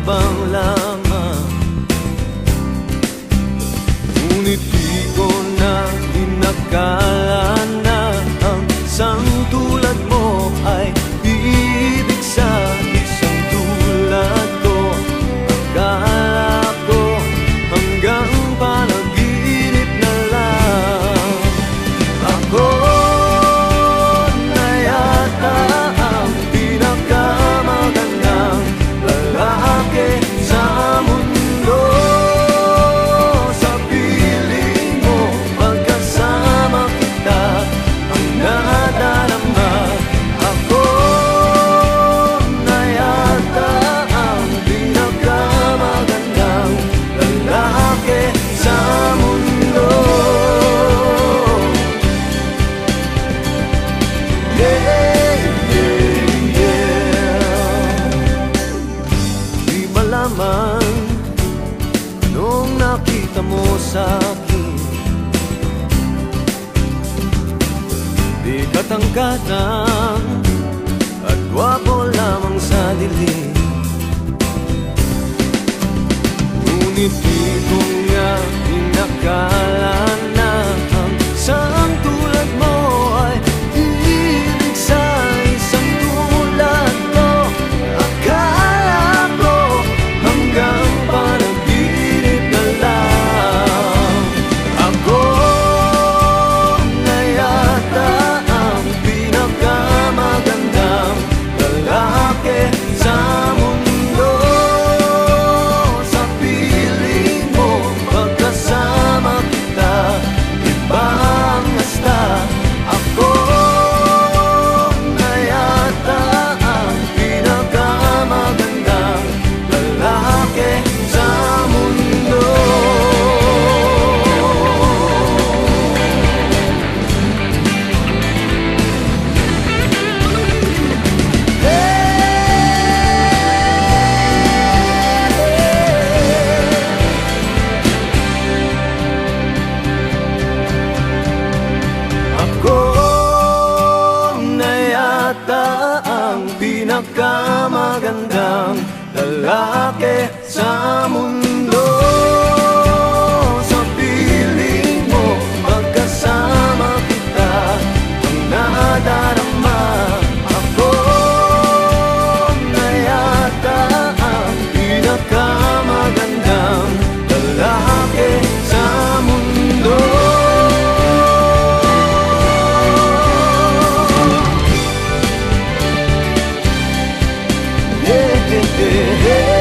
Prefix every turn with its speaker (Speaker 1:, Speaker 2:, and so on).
Speaker 1: mayabang lamang. Ngunit di ko na inakala na ang isang tulad mo ay ibig sa isang tulad ko. Akala ko hanggang panaginip na lang. Ako na yata ang pinakamagandang lalaki sa mundo. Sa piling mo, pagkasama kita, ang nadarama. Ako na yata ang pinakamagandang lalaki sa mundo. Yeah, yeah, yeah. Di malaman anong nakita mo sa'kin. Di katangkatan at gwapo lamang sa dilim. Ngunit di ko nga inakala na ang isang tulad mo ay ibig sa isang tulad ko. Akala ko hanggang panaginip na lang. Ako na yata ang pinakamagandang lalaki sa mundo. Sa piling mo, pagkasama kita, iba ang hasta. Ako na yata ang pinakamagandang lalaki sa mundo. Ako na yata ang pinakamagandang lalaki sa mundo. Sa piling mo, pagkasama kita, ang nadarama. Ako na yata ang pinakamagandang lalaki sa mundo. Yeah, yeah, yeah.